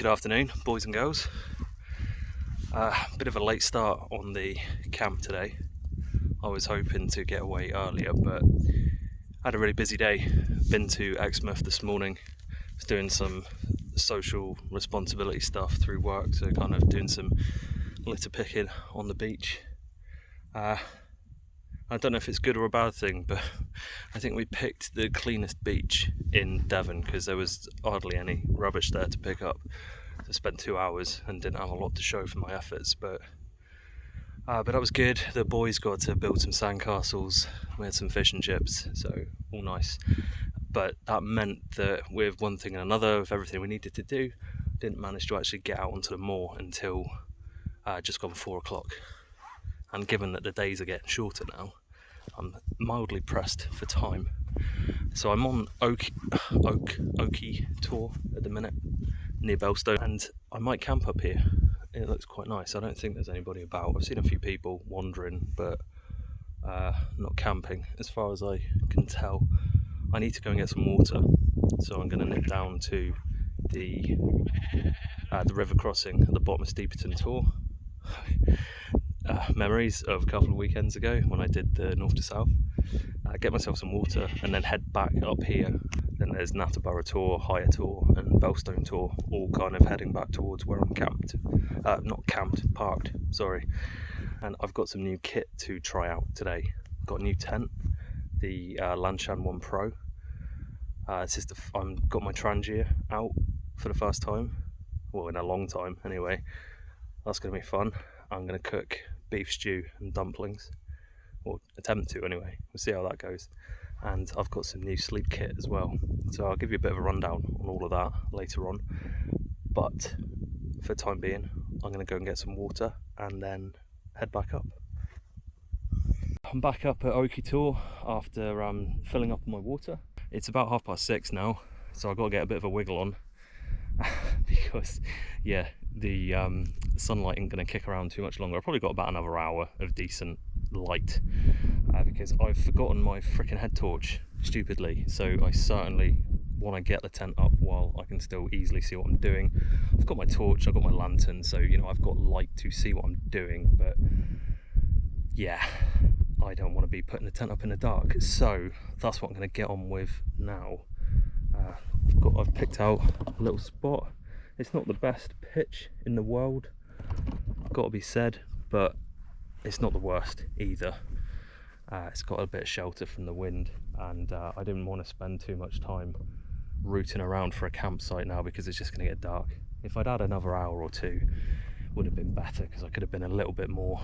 Good afternoon, boys and girls. Bit of a late start on the camp today. I was hoping to get away earlier, but I had a really busy day. Been to Exmouth this morning, was doing some social responsibility stuff through work, so kind of doing some litter picking on the beach. I don't know if it's good or a bad thing, but I think we picked the cleanest beach in Devon because there was hardly any rubbish there to pick up. I spent 2 hours and didn't have a lot to show for my efforts, but that was good. The boys got to build some sandcastles, we had some fish and chips, so all nice. But that meant that with one thing and another, with everything we needed to do, didn't manage to actually get out onto the moor until just gone 4 o'clock. And given that the days are getting shorter now, I'm mildly pressed for time. So I'm on Oke Tor at the minute, near Belstone, and I might camp up here. It looks quite nice. I don't think there's anybody about. I've seen a few people wandering, but not camping as far as I can tell. I need to go and get some water, so I'm going to nip down to the river crossing at the bottom of Steeperton Tor. Memories of a couple of weekends ago when I did the north to south. Get myself some water and then head back up here. Then there's Natterborough Tor, Higher Tor and Belstone Tor, all kind of heading back towards where I'm camped. Parked, sorry. And I've got some new kit to try out today. Got a new tent, the Lanshan 1 Pro. I've got my trangia out for the first time, well in a long time anyway. That's going to be fun. I'm going to cook beef stew and dumplings, or attempt to anyway. We'll see how that goes. And I've got some new sleep kit as well, so I'll give you a bit of a rundown on all of that later on. But for the time being, I'm going to go and get some water and then head back up. I'm back up at Oke Tor after filling up on my water. It's about 6:30 now, so I've got to get a bit of a wiggle on because yeah, the sunlight ain't going to kick around too much longer. I've probably got about another hour of decent light because I've forgotten my freaking head torch stupidly, so I certainly want to get the tent up while I can still easily see what I'm doing. I've got my torch, I've got my lantern, so you know I've got light to see what I'm doing, but yeah, I don't want to be putting the tent up in the dark, so that's what I'm going to get on with now. I've picked out a little spot. It's not the best pitch in the world, got to be said, but it's not the worst either. It's got a bit of shelter from the wind, and I didn't want to spend too much time rooting around for a campsite now because it's just going to get dark. If I'd had another hour or two, it would have been better because I could have been a little bit more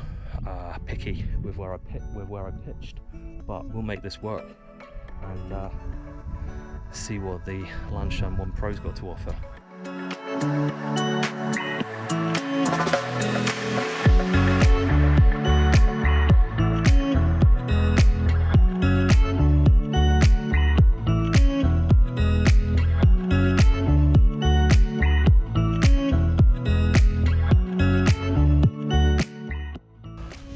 picky with where I pitched. But we'll make this work and see what the Lanshan 1 Pro's got to offer.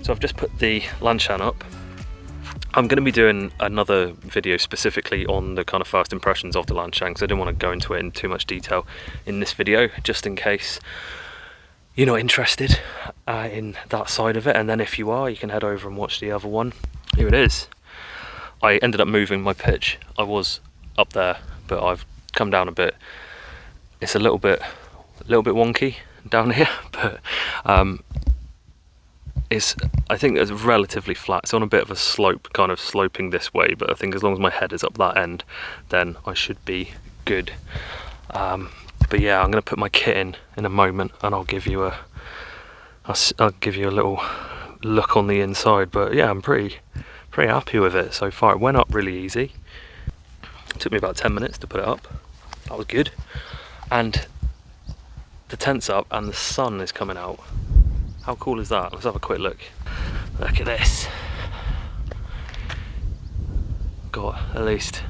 So I've just put the Lanshan up. I'm going to be doing another video specifically on the kind of first impressions of the Lanshan because I didn't want to go into it in too much detail in this video, just in case you're not interested in that side of it, and then if you are, you can head over and watch the other one. Here it is. I ended up moving my pitch. I was up there, but I've come down a bit. It's a little bit wonky down here, but I think it's relatively flat. It's on a bit of a slope, kind of sloping this way, but I think as long as my head is up that end, then I should be good. But yeah, I'm going to put my kit in a moment, and I'll give you a little look on the inside. But yeah, I'm pretty happy with it so far. It went up really easy. It took me about 10 minutes to put it up. That was good. And the tent's up, and the sun is coming out. How cool is that? Let's have a quick look. Look at this. Got at least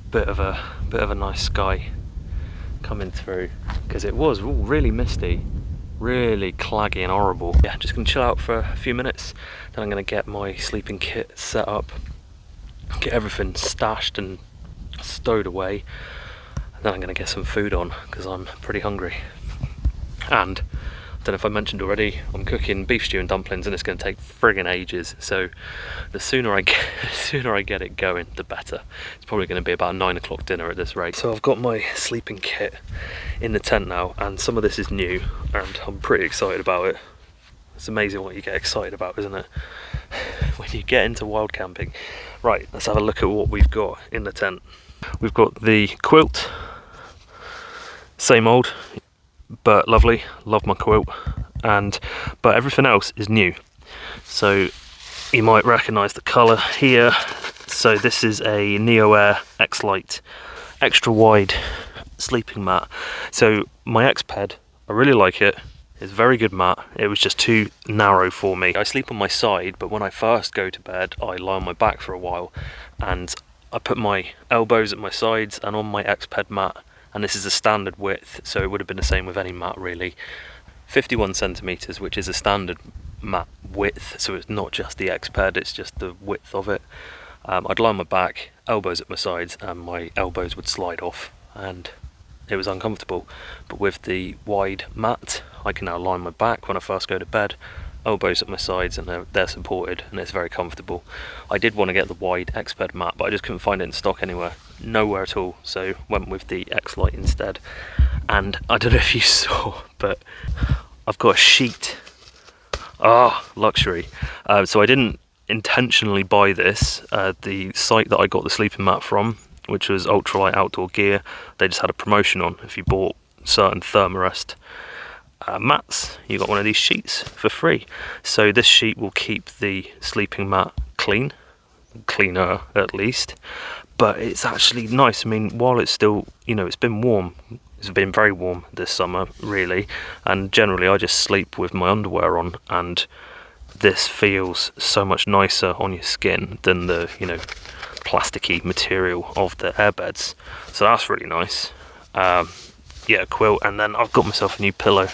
a bit of a nice sky coming through because it was really misty, really claggy and horrible. Yeah, just gonna chill out for a few minutes. Then I'm gonna get my sleeping kit set up, get everything stashed and stowed away, then I'm going to get some food on because I'm pretty hungry. And I don't know if I mentioned already, I'm cooking beef stew and dumplings, and it's going to take friggin' ages. So the sooner I get it going, the better. It's probably going to be about 9 o'clock dinner at this rate. So I've got my sleeping kit in the tent now, and some of this is new, and I'm pretty excited about it. It's amazing what you get excited about, isn't it? When you get into wild camping. Right, let's have a look at what we've got in the tent. We've got the quilt, same old, but lovely. Love my quilt, but everything else is new. So you might recognise the colour here. So this is a Neo Air X Lite extra wide sleeping mat. So my X-Ped, I really like it. It's a very good mat. It was just too narrow for me. I sleep on my side, but when I first go to bed, I lie on my back for a while, and I put my elbows at my sides and on my X-Ped mat, and this is a standard width, so it would have been the same with any mat really. 51 centimeters, which is a standard mat width, so it's not just the X-Ped, it's just the width of it. I'd lie on my back, elbows at my sides, and my elbows would slide off, and it was uncomfortable. But with the wide mat, I can now lie on my back when I first go to bed, elbows at my sides, and they're supported, and it's very comfortable. I did want to get the wide X-Ped mat, but I just couldn't find it in stock anywhere, nowhere at all, so went with the X-Lite instead. And I don't know if you saw, but I've got a sheet. Luxury. So I didn't intentionally buy this. The site that I got the sleeping mat from, which was Ultralight Outdoor Gear, they just had a promotion on. If you bought certain Thermarest mats, you got one of these sheets for free. So this sheet will keep the sleeping mat clean, cleaner at least, but it's actually nice. I mean, while it's still, it's been warm, it's been very warm this summer really, and generally I just sleep with my underwear on, and this feels so much nicer on your skin than the plasticky material of the airbeds, so that's really nice. Quilt, and then I've got myself a new pillow.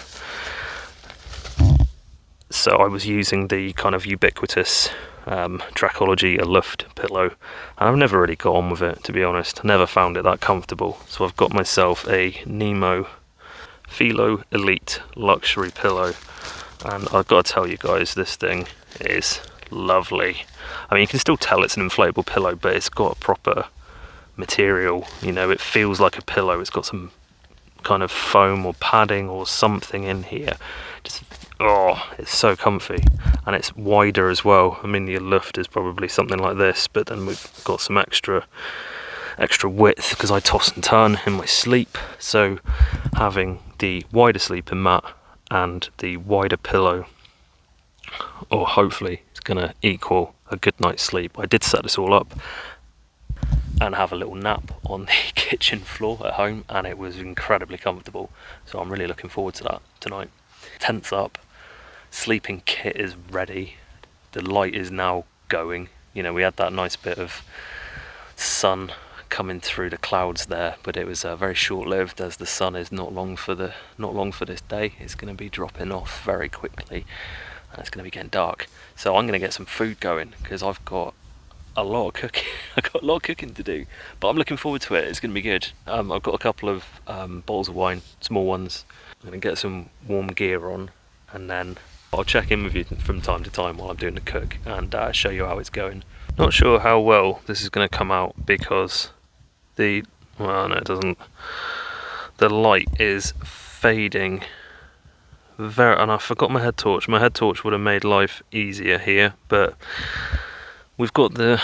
So I was using the kind of ubiquitous Tracology Luft pillow, and I've never really got on with it, to be honest. Never found it that comfortable, so I've got myself a Nemo Philo Elite luxury pillow, and I've got to tell you guys, this thing is lovely. I mean, you can still tell it's an inflatable pillow, but it's got a proper material, it feels like a pillow. It's got some kind of foam or padding or something in here. It's so comfy, and it's wider as well. I mean, the Luft is probably something like this, but then we've got some extra width because I toss and turn in my sleep, so having the wider sleeping mat and the wider pillow, hopefully it's going to equal a good night's sleep. I did set this all up and have a little nap on the kitchen floor at home, and it was incredibly comfortable, so I'm really looking forward to that tonight. Tent's up, sleeping kit is ready, the light is now going. We had that nice bit of sun coming through the clouds there, but it was very short-lived, as the sun is not long for this day. It's going to be dropping off very quickly, and it's going to be getting dark. So I'm going to get some food going because I've got a lot of cooking. I've got a lot of cooking to do, but I'm looking forward to it. It's going to be good. I've got a couple of bottles of wine, small ones. I'm going to get some warm gear on, and then I'll check in with you from time to time while I'm doing the cook and show you how it's going. Not sure how well this is going to come out because it doesn't. The light is fading and I forgot my head torch. My head torch would have made life easier here, but we've got the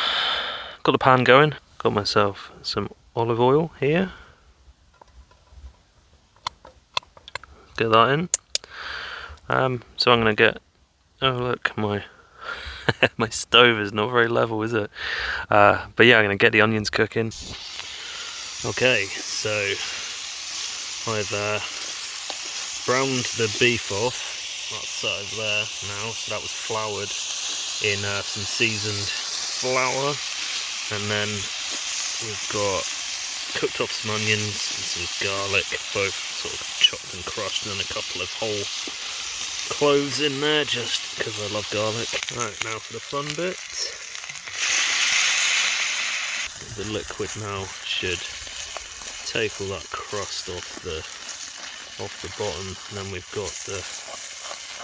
pan going. Got myself some olive oil here. Get that in. So I'm gonna get. Oh look, my my stove is not very level, is it? But yeah, I'm gonna get the onions cooking. Okay, so I've browned the beef off. That's set over there now. So that was floured in some seasoned flour, and then we've got cooked off some onions and some garlic, both sort of chopped and crushed, and then a couple of whole cloves in there just because I love garlic. Right, now for the fun bit. The liquid now should take all that crust off the bottom, and then we've got the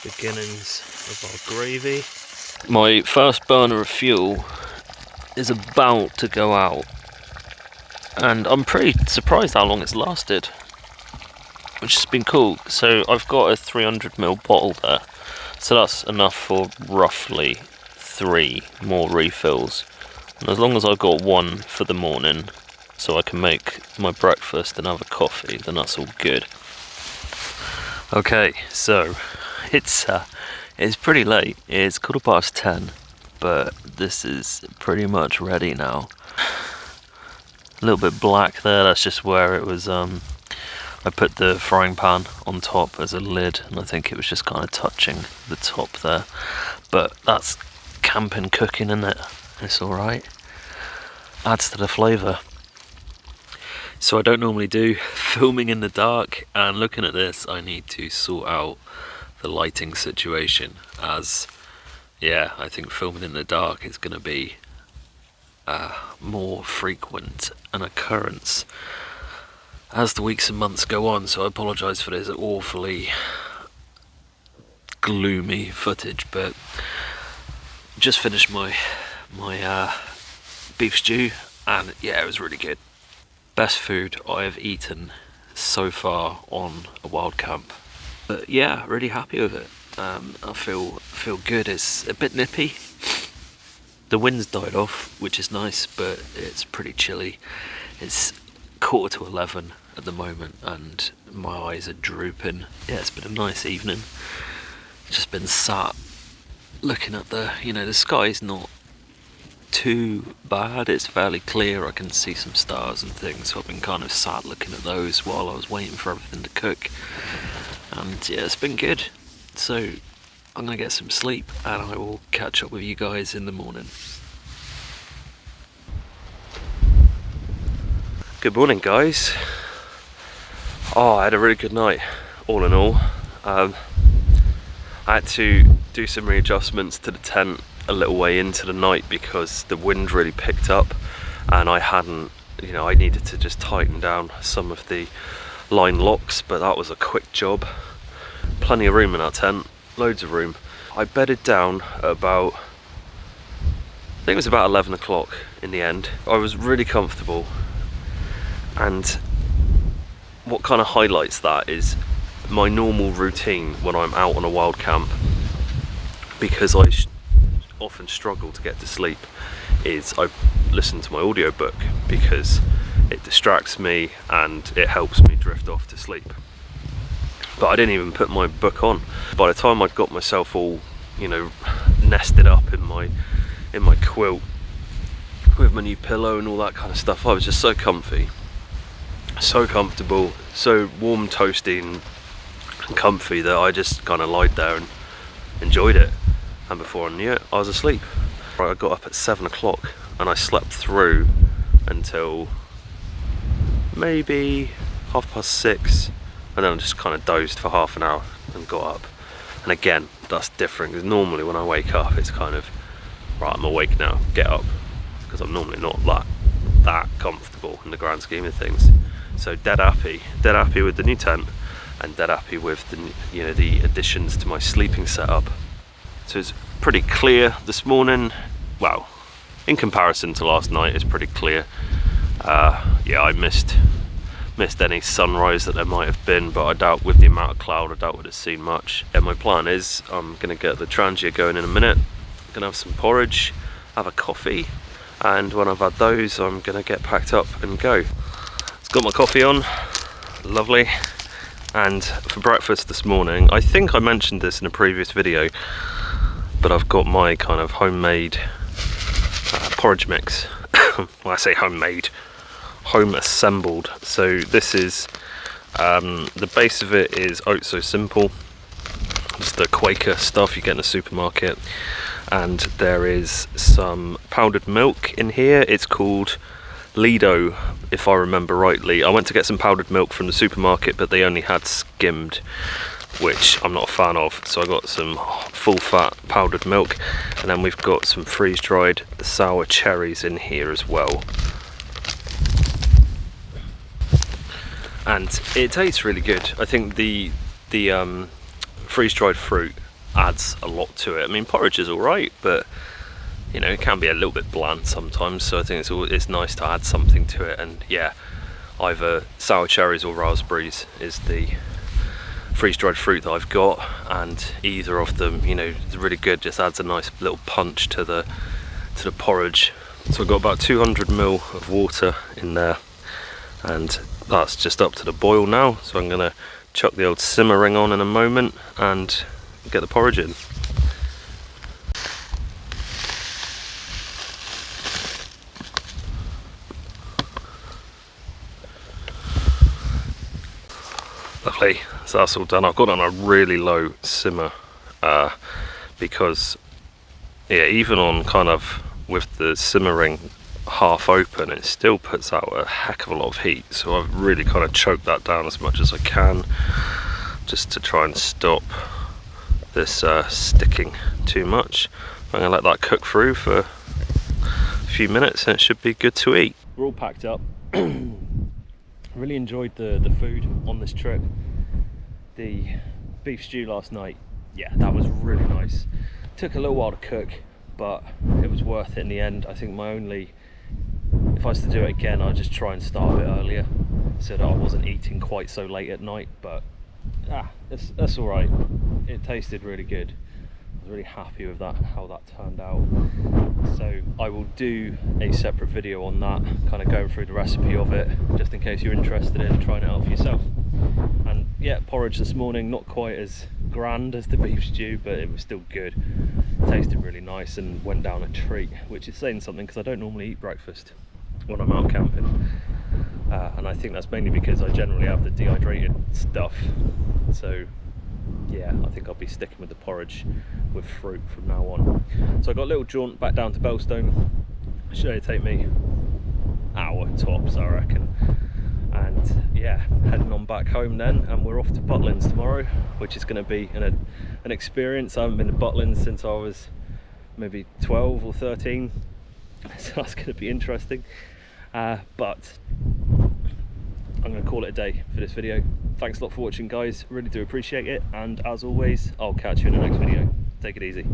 beginnings of our gravy. My first burner of fuel is about to go out, and I'm pretty surprised how long it's lasted, which has been cool. So I've got a 300ml bottle there, so that's enough for roughly 3 more refills, and as long as I've got one for the morning so I can make my breakfast and have a coffee, then that's all good. Okay, so it's pretty late. It's 10:15, but this is pretty much ready now. A little bit black there, that's just where it was. I put the frying pan on top as a lid, and I think it was just kind of touching the top there. But that's camping cooking, isn't it? It's alright. Adds to the flavour. So I don't normally do filming in the dark, and looking at this, I need to sort out the lighting situation, as yeah, I think filming in the dark is going to be more frequent an occurrence as the weeks and months go on. So I apologise for this awfully gloomy footage, but just finished my beef stew, and yeah, it was really good. Best food I have eaten so far on a wild camp. But yeah, really happy with it. I feel good. It's a bit nippy. The wind's died off, which is nice, but it's pretty chilly. It's 11:15 at the moment, and my eyes are drooping. Yeah, it's been a nice evening. Just been sat looking at the sky's not too bad, it's fairly clear. I can see some stars and things, so I've been kind of sat looking at those while I was waiting for everything to cook, and yeah, it's been good. So I'm gonna get some sleep, and I will catch up with you guys in the morning. Good morning, guys. I had a really good night, all in all. I had to do some readjustments to the tent a little way into the night because the wind really picked up, and I needed to just tighten down some of the line locks, but that was a quick job. Plenty of room in our tent, loads of room. I bedded down at about, I think it was about 11 o'clock in the end. I was really comfortable, and what kind of highlights that is my normal routine when I'm out on a wild camp, because I often struggle to get to sleep, is I listen to my audiobook, because it distracts me and it helps me drift off to sleep. But I didn't even put my book on. By the time I'd got myself all, nested up in my quilt with my new pillow and all that kind of stuff, I was just so comfy, so comfortable, so warm, toasty and comfy that I just kind of lied there and enjoyed it. And before I knew it, I was asleep. I got up at 7 o'clock and I slept through until maybe 6:30, and then I just kind of dozed for half an hour and got up. And again, that's different, because normally when I wake up, it's kind of, right, I'm awake now, get up, because I'm normally not that comfortable in the grand scheme of things. So dead happy with the new tent, and dead happy with the additions to my sleeping setup. So it's pretty clear this morning. Well, in comparison to last night, it's pretty clear. Yeah, I missed any sunrise that there might have been, but I doubt, with the amount of cloud, I doubt we'd have seen much. And my plan is, I'm gonna get the trangia going in a minute. I'm gonna have some porridge, have a coffee, and when I've had those, I'm gonna get packed up and go. It's got my coffee on, lovely. And for breakfast this morning, I think I mentioned this in a previous video, but I've got my kind of homemade porridge mix. Well, I say homemade, home assembled. So this is, the base of it is Oats So Simple. It's the Quaker stuff you get in the supermarket. And there is some powdered milk in here. It's called Lido, if I remember rightly. I went to get some powdered milk from the supermarket, but they only had skimmed, which I'm not a fan of, so I got some full fat powdered milk, and then we've got some freeze dried sour cherries in here as well. and it tastes really good. I think the freeze-dried fruit adds a lot to it. I mean, porridge is alright, but you know, it can be a little bit bland sometimes, so I think it's nice to add something to it. And yeah, either sour cherries or raspberries is the freeze-dried fruit that I've got, and either of them, you know, is really good, just adds a nice little punch to the porridge. So I've got about 200 ml of water in there, and that's just up to the boil now, so I'm going to chuck the old simmering on in a moment and get the porridge in. Lovely, so that's all done. I've got on a really low simmer because yeah, even on kind of with the simmering half open, it still puts out a heck of a lot of heat, so I've really kind of choked that down as much as I can just to try and stop this sticking too much. I'm going to let that cook through for a few minutes and it should be good to eat. We're all packed up. Really enjoyed the food on this trip. The beef stew last night, yeah, that was really nice. Took a little while to cook, but it was worth it in the end. I think if I was to do it again, I'd just try and start a bit earlier so that I wasn't eating quite so late at night, but that's all right. It tasted really good. I was really happy with that, how that turned out. So I will do a separate video on that, kind of going through the recipe of it, just in case you're interested in trying it out for yourself. And yeah, porridge this morning, not quite as grand as the beef stew, but it was still good. Tasted really nice and went down a treat, which is saying something because I don't normally eat breakfast when I'm out camping. And I think that's mainly because I generally have the dehydrated stuff. So yeah, I think I'll be sticking with the porridge with fruit from now on. So I got a little jaunt back down to Belstone. Should only take me an hour tops, I reckon. And yeah, heading on back home then, and we're off to Butlins tomorrow, which is going to be an experience. I haven't been to Butlins since I was maybe 12 or 13, so that's going to be interesting. But I'm going to call it a day for this video. Thanks a lot for watching, guys, really do appreciate it, and as always, I'll catch you in the next video. Take it easy.